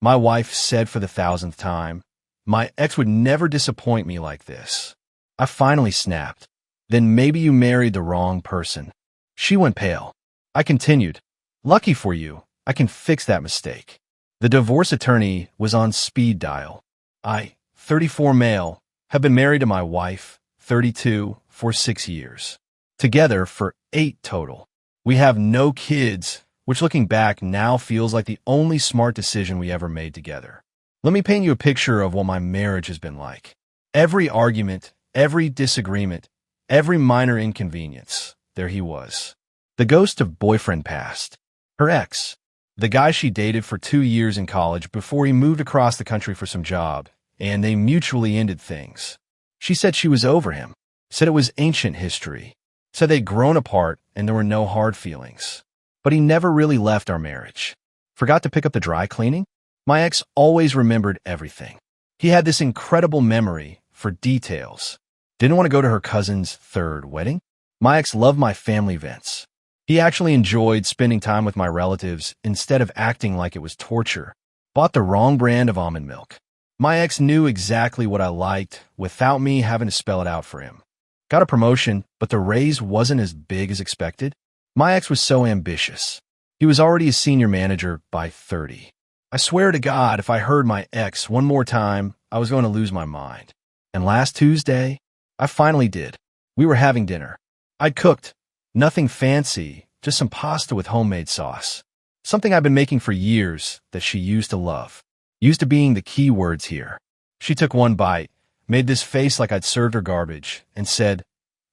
My wife said for the thousandth time. My ex would never disappoint me like this. I finally snapped. Then maybe you married the wrong person. She went pale. I continued. Lucky for you, I can fix that mistake. The divorce attorney was on speed dial. I, 34 male, have been married to my wife, 32, for 6 years. Together for 8 total. We have no kids, which looking back now feels like the only smart decision we ever made together. Let me paint you a picture of what my marriage has been like. Every argument, every disagreement, every minor inconvenience, there he was. The ghost of boyfriend past. Her ex. The guy she dated for 2 years in college before he moved across the country for some job, and they mutually ended things. She said she was over him, said it was ancient history, said they'd grown apart and there were no hard feelings. But he never really left our marriage. Forgot to pick up the dry cleaning? My ex always remembered everything. He had this incredible memory for details. Didn't want to go to her cousin's 3rd wedding? My ex loved my family events. He actually enjoyed spending time with my relatives instead of acting like it was torture. Bought the wrong brand of almond milk. My ex knew exactly what I liked without me having to spell it out for him. Got a promotion, but the raise wasn't as big as expected. My ex was so ambitious. He was already a senior manager by 30. I swear to God, if I heard my ex one more time, I was going to lose my mind. And last Tuesday, I finally did. We were having dinner. I'd cooked. Nothing fancy, just some pasta with homemade sauce. Something I've been making for years that she used to love. Used to being the key words here. She took one bite, made this face like I'd served her garbage, and said,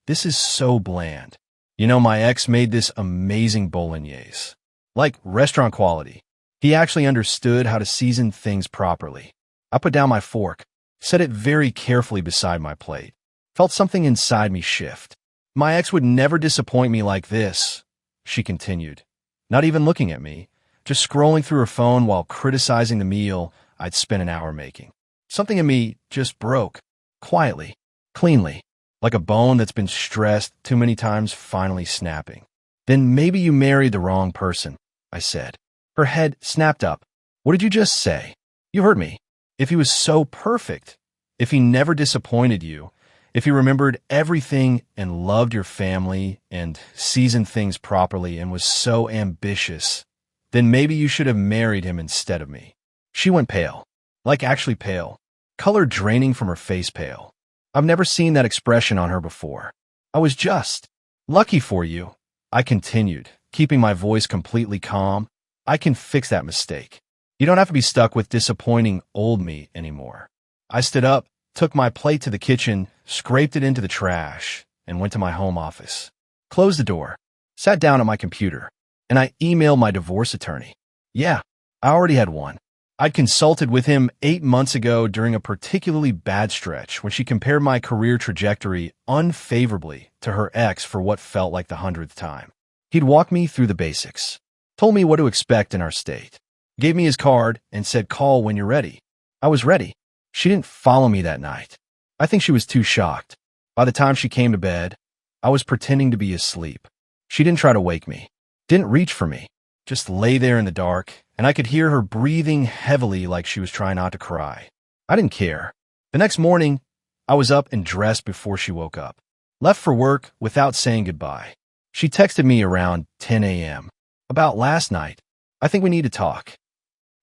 "This is so bland. You know, my ex made this amazing bolognese. Like restaurant quality. He actually understood how to season things properly." I put down my fork, set it very carefully beside my plate. Felt something inside me shift. My ex would never disappoint me like this, she continued, not even looking at me, just scrolling through her phone while criticizing the meal I'd spent an hour making. Something in me just broke, quietly, cleanly, like a bone that's been stressed too many times finally snapping. Then maybe you married the wrong person, I said. Her head snapped up. What did you just say? You heard me. If he was so perfect, if he never disappointed you, if he remembered everything and loved your family and seasoned things properly and was so ambitious, then maybe you should have married him instead of me. She went pale, like actually pale, color draining from her face pale. I've never seen that expression on her before. I was just lucky for you, I continued, keeping my voice completely calm. I can fix that mistake. You don't have to be stuck with disappointing old me anymore. I stood up, took my plate to the kitchen, scraped it into the trash, and went to my home office. Closed the door, sat down at my computer, and I emailed my divorce attorney. Yeah, I already had one. I'd consulted with him 8 months ago during a particularly bad stretch when she compared my career trajectory unfavorably to her ex for what felt like the 100th time. He'd walked me through the basics, told me what to expect in our state, gave me his card, and said, "Call when you're ready." I was ready. She didn't follow me that night. I think she was too shocked. By the time she came to bed, I was pretending to be asleep. She didn't try to wake me, didn't reach for me, just lay there in the dark, and I could hear her breathing heavily like she was trying not to cry. I didn't care. The next morning, I was up and dressed before she woke up. Left for work without saying goodbye. She texted me around 10 a.m. About last night. I think we need to talk.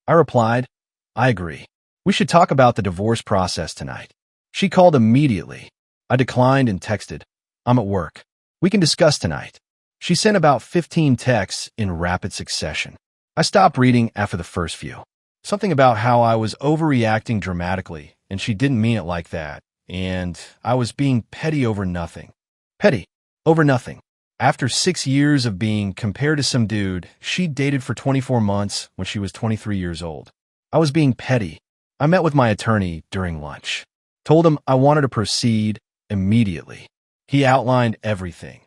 I replied, I agree. We should talk about the divorce process tonight. She called immediately. I declined and texted, I'm at work. We can discuss tonight. She sent about 15 texts in rapid succession. I stopped reading after the first few. Something about how I was overreacting dramatically, and she didn't mean it like that, and I was being petty over nothing. Petty over nothing. After 6 years of being compared to some dude she dated for 24 months when she was 23 years old, I was being petty. I met with my attorney during lunch. Told him I wanted to proceed immediately. He outlined everything.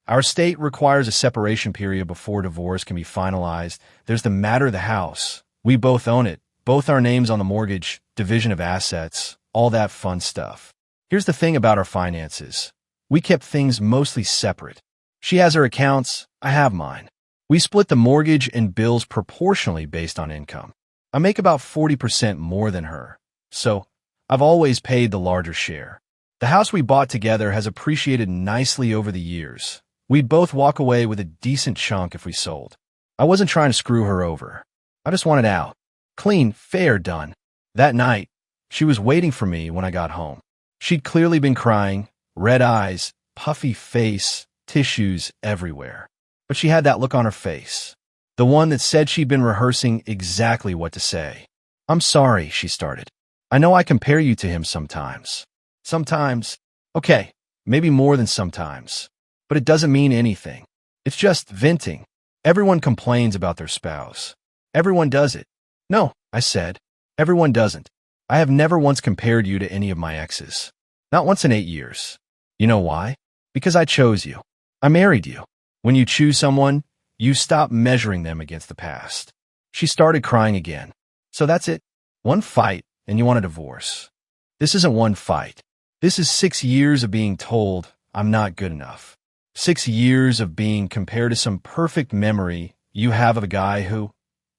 Our state requires a separation period before divorce can be finalized. There's the matter of the house. We both own it. Both our names on the mortgage, division of assets, all that fun stuff. Here's the thing about our finances. We kept things mostly separate. She has her accounts, I have mine. We split the mortgage and bills proportionally based on income. I make about 40% more than her, so I've always paid the larger share. The house we bought together has appreciated nicely over the years. We'd both walk away with a decent chunk if we sold. I wasn't trying to screw her over. I just wanted out. Clean, fair, done. That night, she was waiting for me when I got home. She'd clearly been crying, red eyes, puffy face, tissues everywhere. But she had that look on her face, the one that said she'd been rehearsing exactly what to say. "I'm sorry," she started. "I know I compare you to him sometimes. Sometimes. Okay, maybe more than sometimes. But it doesn't mean anything. It's just venting. Everyone complains about their spouse. Everyone does it." "No," I said. "Everyone doesn't. I have never once compared you to any of my exes. Not once in 8 years. You know why? Because I chose you. I married you. When you choose someone, you stop measuring them against the past." She started crying again. "So that's it? One fight, and you want a divorce?" "This isn't one fight. This is 6 years of being told I'm not good enough. 6 years of being compared to some perfect memory you have of a guy who,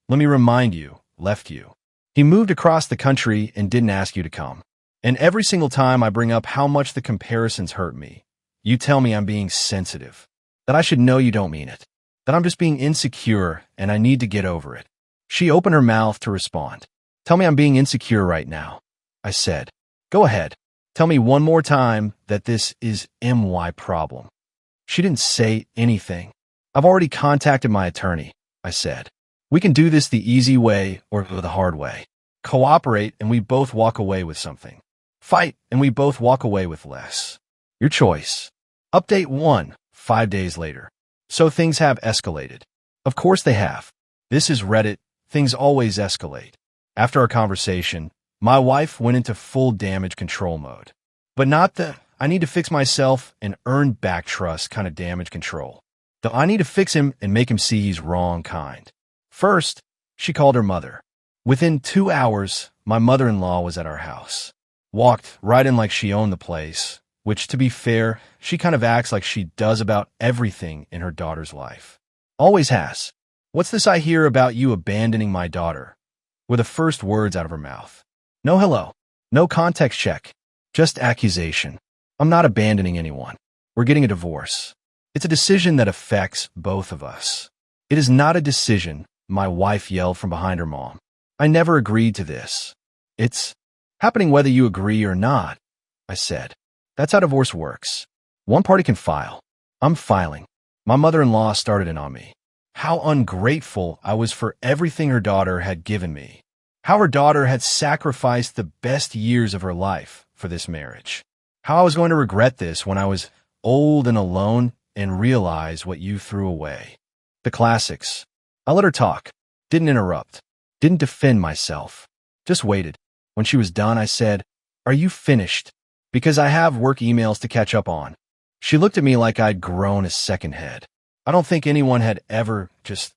let me remind you, left you. He moved across the country and didn't ask you to come. And every single time I bring up how much the comparisons hurt me, you tell me I'm being sensitive, that I should know you don't mean it, that I'm just being insecure and I need to get over it." She opened her mouth to respond. "Tell me I'm being insecure right now," I said. "Go ahead. Tell me one more time that this is my problem." She didn't say anything. "I've already contacted my attorney," I said. "We can do this the easy way or the hard way. Cooperate and we both walk away with something. Fight and we both walk away with less. Your choice." Update 1, 5 days later. So things have escalated. Of course they have. This is Reddit. Things always escalate. After our conversation, my wife went into full damage control mode. But not the I need to fix myself and earn back trust kind of damage control. The I need to fix him and make him see he's wrong kind. First, she called her mother. Within 2 hours, my mother-in-law was at our house. Walked right in like she owned the place, which, to be fair, she kind of acts like she does about everything in her daughter's life. Always has. "What's this I hear about you abandoning my daughter?" were the first words out of her mouth. No hello. No context check. Just accusation. "I'm not abandoning anyone. We're getting a divorce. It's a decision that affects both of us." "It is not a decision," my wife yelled from behind her mom. "I never agreed to this. It's happening whether you agree or not," I said. "That's how divorce works. One party can file. I'm filing." My mother-in-law started in on me. How ungrateful I was for everything her daughter had given me. How her daughter had sacrificed the best years of her life for this marriage. How I was going to regret this when I was old and alone and realize what you threw away. The classics. I let her talk. Didn't interrupt. Didn't defend myself. Just waited. When she was done, I said, "Are you finished? Because I have work emails to catch up on." She looked at me like I'd grown a second head. I don't think anyone had ever just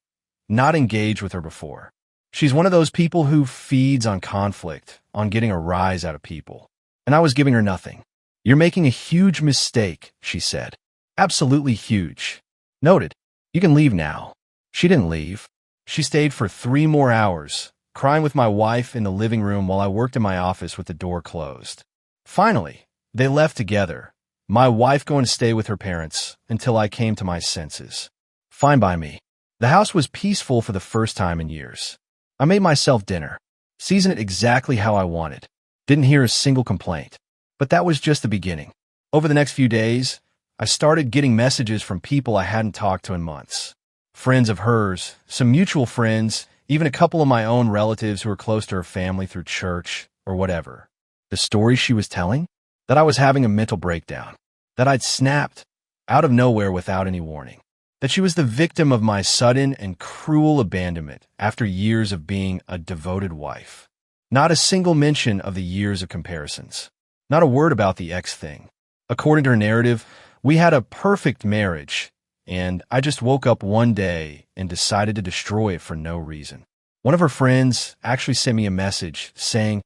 not engaged with her before. She's one of those people who feeds on conflict, on getting a rise out of people. And I was giving her nothing. "You're making a huge mistake," she said. "Absolutely huge." Noted. "You can leave now." She didn't leave. She stayed for 3 more hours, crying with my wife in the living room while I worked in my office with the door closed. Finally, they left together, my wife going to stay with her parents until I came to my senses. Fine by me. The house was peaceful for the first time in years. I made myself dinner, seasoned it exactly how I wanted. Didn't hear a single complaint. But that was just the beginning. Over the next few days, I started getting messages from people I hadn't talked to in months. Friends of hers, some mutual friends, even a couple of my own relatives who were close to her family through church or whatever. The story she was telling? That I was having a mental breakdown. That I'd snapped out of nowhere without any warning. That she was the victim of my sudden and cruel abandonment after years of being a devoted wife. Not a single mention of the years of comparisons. Not a word about the ex thing. According to her narrative, we had a perfect marriage, and I just woke up one day and decided to destroy it for no reason. One of her friends actually sent me a message saying,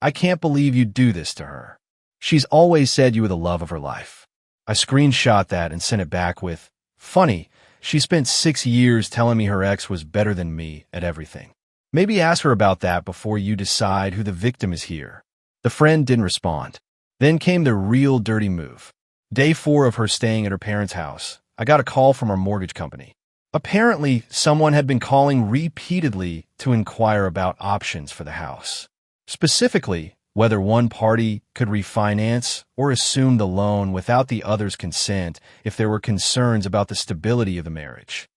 "I can't believe you'd do this to her. She's always said you were the love of her life." I screenshot that and sent it back with, "Funny, she spent 6 years telling me her ex was better than me at everything." Maybe ask her about that before you decide who the victim is here. The friend didn't respond. Then came the real dirty move. Day 4 of her staying at her parents' house, I got a call from our mortgage company. Apparently, someone had been calling repeatedly to inquire about options for the house. Specifically, whether one party could refinance or assume the loan without the other's consent if there were concerns about the stability of the marriage.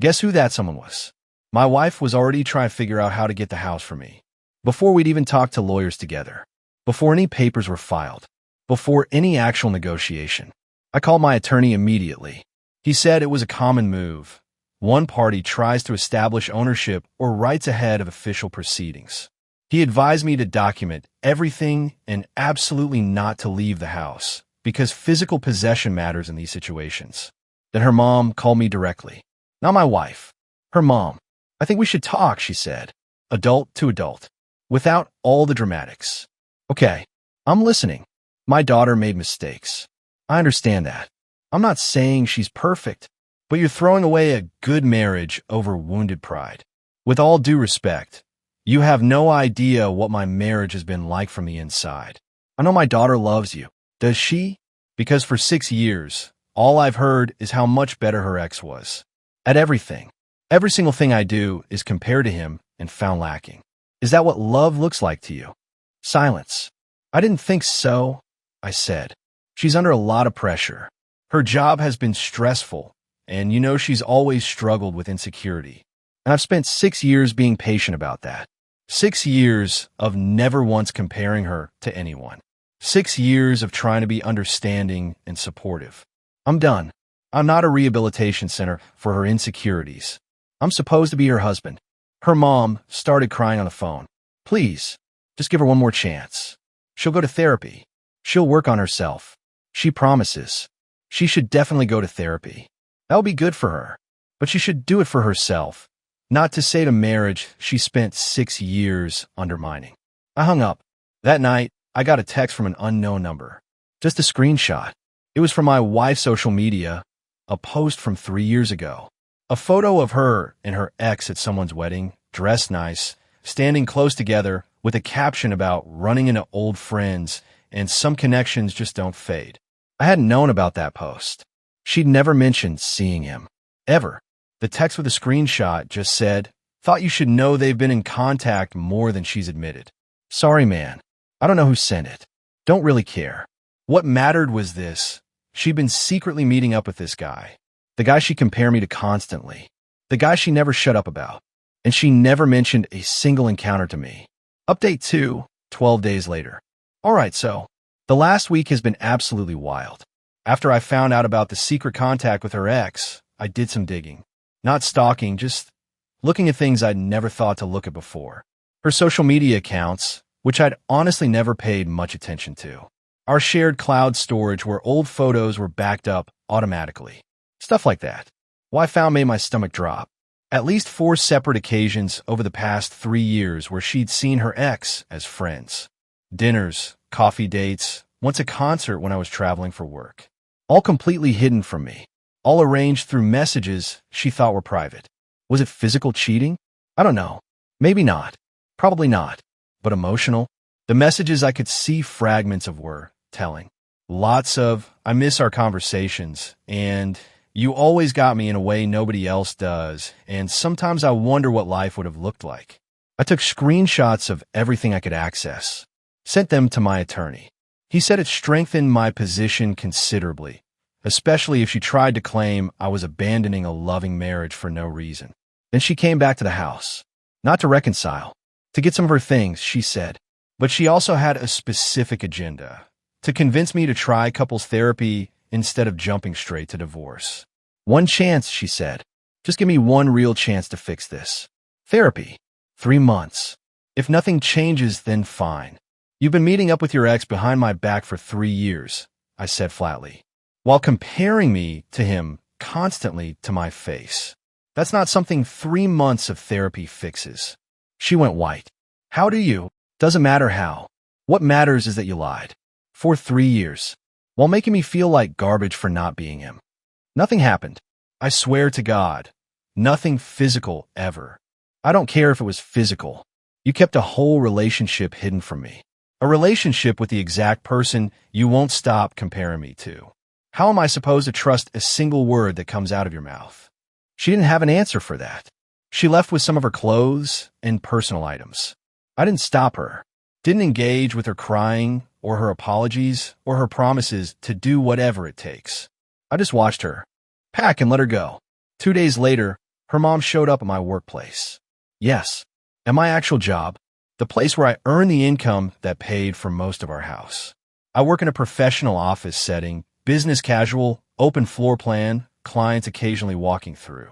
Guess who that someone was? My wife was already trying to figure out how to get the house for me. Before we'd even talked to lawyers together. Before any papers were filed. Before any actual negotiation. I called my attorney immediately. He said it was a common move. One party tries to establish ownership or rights ahead of official proceedings. He advised me to document everything and absolutely not to leave the house, because physical possession matters in these situations. Then her mom called me directly. Not my wife. Her mom. I think we should talk, she said. Adult to adult. Without all the dramatics. Okay, I'm listening. My daughter made mistakes. I understand that. I'm not saying she's perfect, but you're throwing away a good marriage over wounded pride. With all due respect, you have no idea what my marriage has been like from the inside. I know my daughter loves you. Does she? Because for 6 years, all I've heard is how much better her ex was. At everything. Every single thing I do is compared to him and found lacking. Is that what love looks like to you? Silence. I didn't think so, I said. She's under a lot of pressure. Her job has been stressful, and you know she's always struggled with insecurity. And I've spent 6 years being patient about that. 6 years of never once comparing her to anyone. 6 years of trying to be understanding and supportive. I'm done. I'm not a rehabilitation center for her insecurities. I'm supposed to be her husband. Her mom started crying on the phone. Please, just give her one more chance. She'll go to therapy. She'll work on herself. She promises. She should definitely go to therapy. That'll be good for her. But she should do it for herself, not to save a marriage she spent 6 years undermining. I hung up. That night, I got a text from an unknown number. Just a screenshot. It was from my wife's social media, a post from 3 years ago. A photo of her and her ex at someone's wedding, dressed nice, standing close together with a caption about running into old friends and some connections just don't fade. I hadn't known about that post. She'd never mentioned seeing him. Ever. The text with a screenshot just said, "Thought you should know they've been in contact more than she's admitted. Sorry, man. I don't know who sent it. Don't really care. What mattered was this. She'd been secretly meeting up with this guy. The guy she compared me to constantly. The guy she never shut up about. And she never mentioned a single encounter to me." Update 2, 12 days later. Alright, so, the last week has been absolutely wild. After I found out about the secret contact with her ex, I did some digging. Not stalking, just looking at things I'd never thought to look at before. Her social media accounts, which I'd honestly never paid much attention to. Our shared cloud storage where old photos were backed up automatically. Stuff like that. What I found made my stomach drop. At least 4 separate occasions over the past 3 years where she'd seen her ex as friends. Dinners, coffee dates, once a concert when I was traveling for work. All completely hidden from me. All arranged through messages she thought were private. Was it physical cheating? I don't know. Maybe not. Probably not. But emotional? The messages I could see fragments of were telling. Lots of, "I miss our conversations," and "You always got me in a way nobody else does," and "Sometimes I wonder what life would have looked like." I took screenshots of everything I could access. Sent them to my attorney. He said it strengthened my position considerably, especially if she tried to claim I was abandoning a loving marriage for no reason. Then she came back to the house. Not to reconcile. To get some of her things, she said. But she also had a specific agenda. To convince me to try couples therapy instead of jumping straight to divorce. "One chance," she said. "Just give me one real chance to fix this." Therapy. 3 months. If nothing changes, then fine. "You've been meeting up with your ex behind my back for 3 years, I said flatly, while comparing me to him constantly to my face. That's not something 3 months of therapy fixes. She went white. "How do you? Doesn't matter how. What matters is that you lied. For 3 years. While making me feel like garbage for not being him. Nothing happened. I swear to God. Nothing physical ever. I don't care if it was physical. You kept a whole relationship hidden from me. A relationship with the exact person you won't stop comparing me to. How am I supposed to trust a single word that comes out of your mouth? She didn't have an answer for that. She left with some of her clothes and personal items. I didn't stop her. Didn't engage with her crying or her apologies or her promises to do whatever it takes. I just watched her, pack and let her go. 2 days later, her mom showed up at my workplace. Yes, at my actual job, the place where I earn the income that paid for most of our house. I work in a professional office setting, business casual, open floor plan, clients occasionally walking through.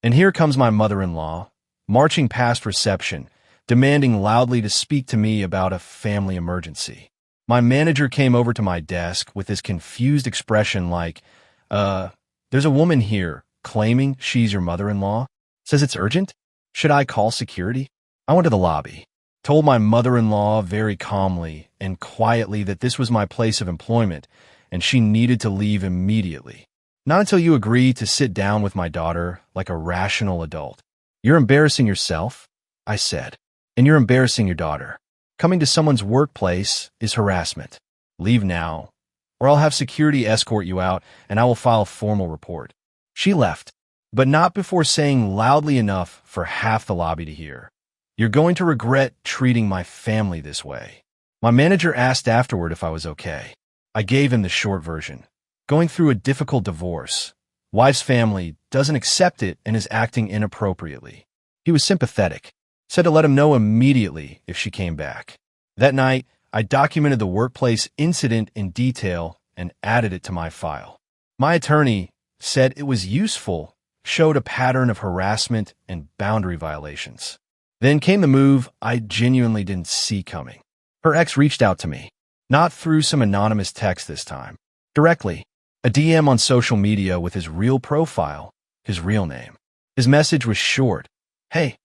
And here comes my mother-in-law, marching past reception, demanding loudly to speak to me about a family emergency. My manager came over to my desk with this confused expression like, there's a woman here claiming she's your mother-in-law. Says it's urgent? Should I call security? I went to the lobby, told my mother-in-law very calmly and quietly that this was my place of employment and she needed to leave immediately. Not until you agree to sit down with my daughter like a rational adult. You're embarrassing yourself, I said, and you're embarrassing your daughter. Coming to someone's workplace is harassment. Leave now, or I'll have security escort you out and I will file a formal report. She left, but not before saying loudly enough for half the lobby to hear, "You're going to regret treating my family this way." My manager asked afterward if I was okay. I gave him the short version. Going through a difficult divorce. Wife's family doesn't accept it and is acting inappropriately. He was sympathetic. Said to let him know immediately if she came back. That night, I documented the workplace incident in detail and added it to my file. My attorney said it was useful, showed a pattern of harassment and boundary violations. Then came the move I genuinely didn't see coming. Her ex reached out to me, not through some anonymous text this time, directly, a DM on social media with his real profile, his real name. His message was short. "Hey,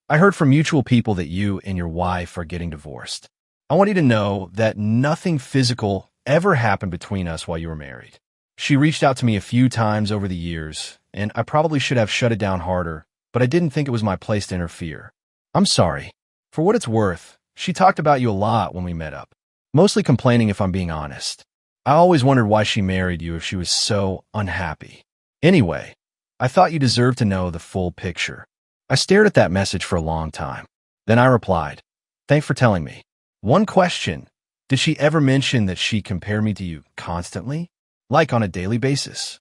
I heard from mutual people that you and your wife are getting divorced. I want you to know that nothing physical ever happened between us while you were married." She reached out to me a few times over the years, and I probably should have shut it down harder, but I didn't think it was my place to interfere. I'm sorry. For what it's worth, she talked about you a lot when we met up, mostly complaining if I'm being honest. I always wondered why she married you if she was so unhappy. Anyway, I thought you deserved to know the full picture. I stared at that message for a long time. Then I replied, "Thanks for telling me. One question, did she ever mention that she compared me to you constantly? Like on a daily basis?"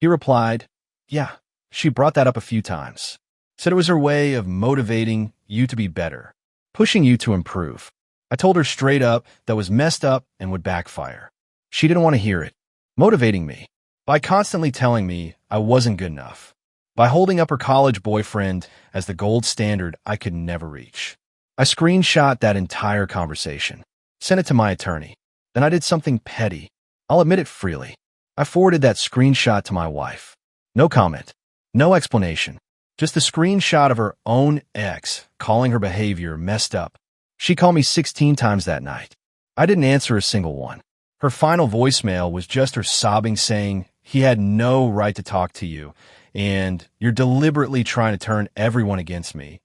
He replied, "Yeah, she brought that up a few times. Said it was her way of motivating you to be better, pushing you to improve." I told her straight up that was messed up and would backfire. She didn't want to hear it, motivating me by constantly telling me I wasn't good enough, by holding up her college boyfriend as the gold standard I could never reach. I screenshot that entire conversation, sent it to my attorney. Then I did something petty. I'll admit it freely. I forwarded that screenshot to my wife. No comment, no explanation, just a screenshot of her own ex calling her behavior messed up. She called me 16 times that night. I didn't answer a single one. Her final voicemail was just her sobbing saying, "He had no right to talk to you, and you're deliberately trying to turn everyone against me,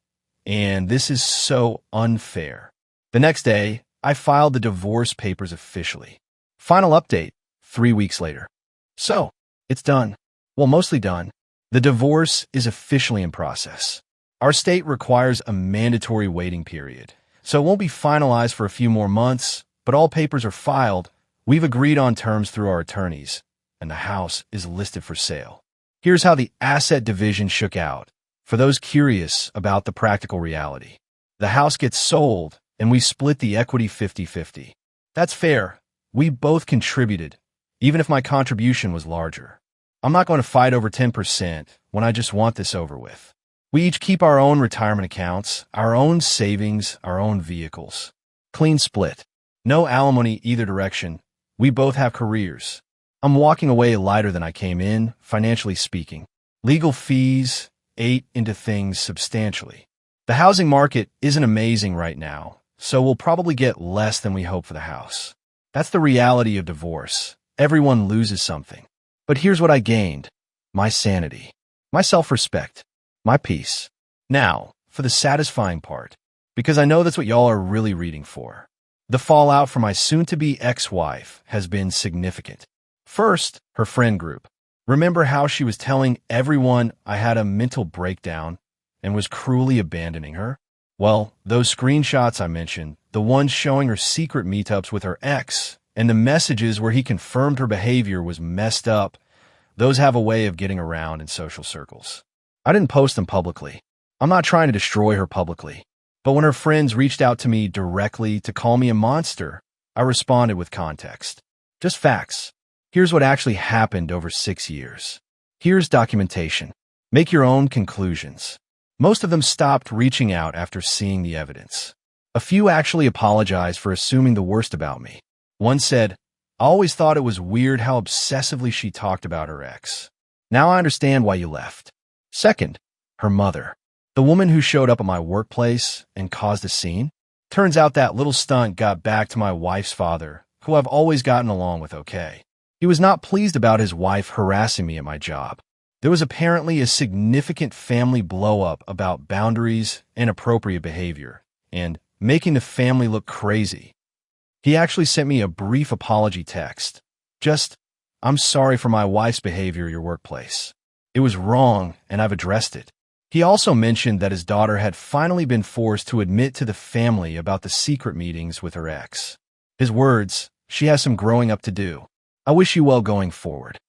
and this is so unfair." The next day, I filed the divorce papers officially. Final update, 3 weeks later. So, it's done. Well, mostly done. The divorce is officially in process. Our state requires a mandatory waiting period, so it won't be finalized for a few more months, but all papers are filed. We've agreed on terms through our attorneys, and the house is listed for sale. Here's how the asset division shook out, for those curious about the practical reality. The house gets sold, and we split the equity 50-50. That's fair. We both contributed, even if my contribution was larger. I'm not going to fight over 10% when I just want this over with. We each keep our own retirement accounts, our own savings, our own vehicles. Clean split. No alimony either direction. We both have careers. I'm walking away lighter than I came in, financially speaking. Legal fees ate into things substantially. The housing market isn't amazing right now, so we'll probably get less than we hope for the house. That's the reality of divorce. Everyone loses something. But here's what I gained. My sanity. My self-respect. My peace. Now, for the satisfying part, because I know that's what y'all are really reading for. The fallout from my soon-to-be ex-wife has been significant. First, her friend group. Remember how she was telling everyone I had a mental breakdown and was cruelly abandoning her? Well, those screenshots I mentioned, the ones showing her secret meetups with her ex, and the messages where he confirmed her behavior was messed up, those have a way of getting around in social circles. I didn't post them publicly. I'm not trying to destroy her publicly. But when her friends reached out to me directly to call me a monster, I responded with context. Just facts. Here's what actually happened over 6 years. Here's documentation. Make your own conclusions. Most of them stopped reaching out after seeing the evidence. A few actually apologized for assuming the worst about me. One said, "I always thought it was weird how obsessively she talked about her ex. Now I understand why you left." Second, her mother. The woman who showed up at my workplace and caused a scene? Turns out that little stunt got back to my wife's father, who I've always gotten along with okay. He was not pleased about his wife harassing me at my job. There was apparently a significant family blow-up about boundaries, inappropriate behavior, and making the family look crazy. He actually sent me a brief apology text. Just, "I'm sorry for my wife's behavior at your workplace. It was wrong, and I've addressed it." He also mentioned that his daughter had finally been forced to admit to the family about the secret meetings with her ex. His words, "She has some growing up to do. I wish you well going forward."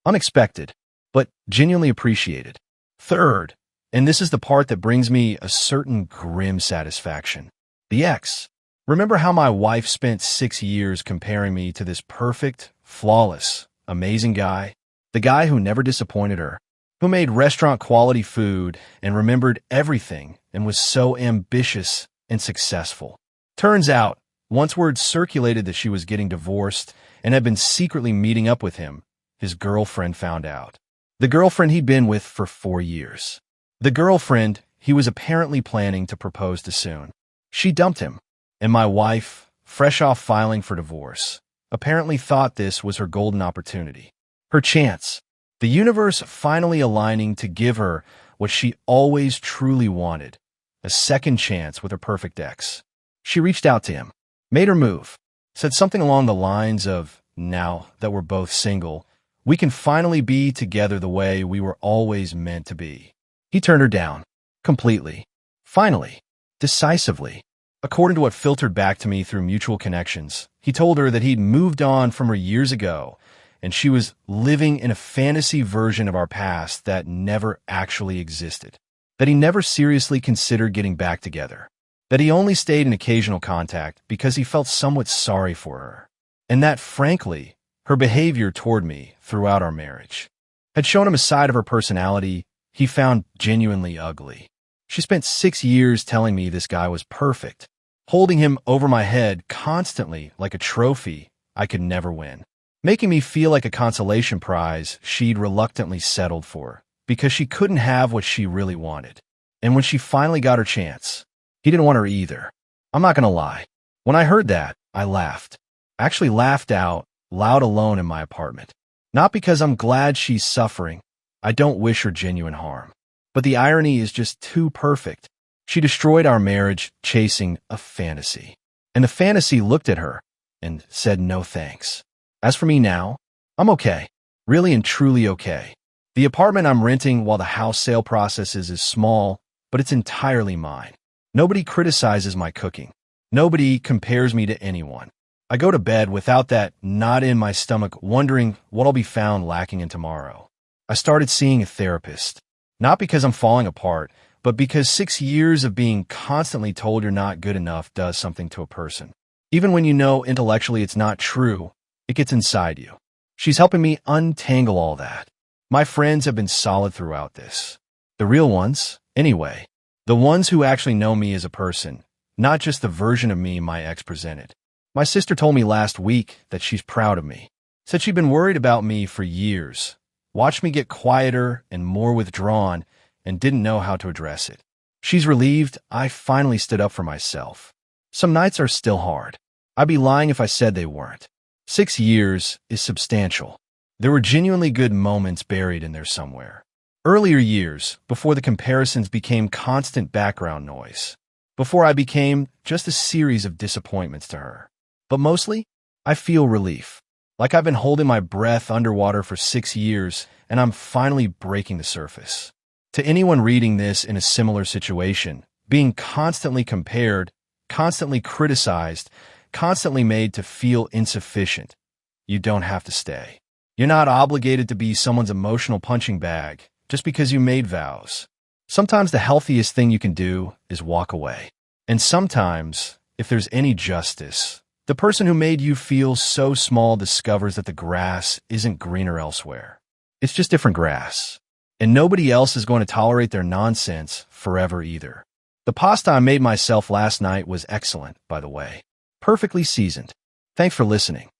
Unexpected, but genuinely appreciated. Third, and this is the part that brings me a certain grim satisfaction. The ex. Remember how my wife spent 6 years comparing me to this perfect, flawless, amazing guy? The guy who never disappointed her, who made restaurant-quality food and remembered everything and was so ambitious and successful. Turns out, once word circulated that she was getting divorced and had been secretly meeting up with him, his girlfriend found out. The girlfriend he'd been with for 4 years. The girlfriend he was apparently planning to propose to soon. She dumped him, and my wife, fresh off filing for divorce, apparently thought this was her golden opportunity. Her chance. The universe finally aligning to give her what she always truly wanted, a second chance with her perfect ex. She reached out to him, made her move, said something along the lines of, "Now that we're both single, we can finally be together the way we were always meant to be." He turned her down, completely, finally, decisively. According to what filtered back to me through mutual connections, he told her that he'd moved on from her years ago, and she was living in a fantasy version of our past that never actually existed. That he never seriously considered getting back together. That he only stayed in occasional contact because he felt somewhat sorry for her. And that, frankly, her behavior toward me throughout our marriage had shown him a side of her personality he found genuinely ugly. She spent 6 years telling me this guy was perfect, holding him over my head constantly like a trophy I could never win, making me feel like a consolation prize she'd reluctantly settled for because she couldn't have what she really wanted. And when she finally got her chance, he didn't want her either. I'm not going to lie. When I heard that, I laughed. I actually laughed out loud alone in my apartment. Not because I'm glad she's suffering. I don't wish her genuine harm. But the irony is just too perfect. She destroyed our marriage chasing a fantasy. And the fantasy looked at her and said no thanks. As for me now, I'm okay. Really and truly okay. The apartment I'm renting while the house sale process is small, but it's entirely mine. Nobody criticizes my cooking. Nobody compares me to anyone. I go to bed without that knot in my stomach wondering what I'll be found lacking in tomorrow. I started seeing a therapist. Not because I'm falling apart, but because 6 years of being constantly told you're not good enough does something to a person. Even when you know intellectually it's not true, it gets inside you. She's helping me untangle all that. My friends have been solid throughout this. The real ones, anyway. The ones who actually know me as a person, not just the version of me my ex presented. My sister told me last week that she's proud of me. Said she'd been worried about me for years. Watched me get quieter and more withdrawn and didn't know how to address it. She's relieved I finally stood up for myself. Some nights are still hard. I'd be lying if I said they weren't. 6 years is substantial. There were genuinely good moments buried in there somewhere. Earlier years, before the comparisons became constant background noise. Before I became just a series of disappointments to her. But mostly, I feel relief. Like I've been holding my breath underwater for 6 years, and I'm finally breaking the surface. To anyone reading this in a similar situation, being constantly compared, constantly criticized, constantly made to feel insufficient, you don't have to stay. You're not obligated to be someone's emotional punching bag just because you made vows. Sometimes the healthiest thing you can do is walk away. And sometimes, if there's any justice, the person who made you feel so small discovers that the grass isn't greener elsewhere. It's just different grass. And nobody else is going to tolerate their nonsense forever either. The pasta I made myself last night was excellent, by the way. Perfectly seasoned. Thanks for listening.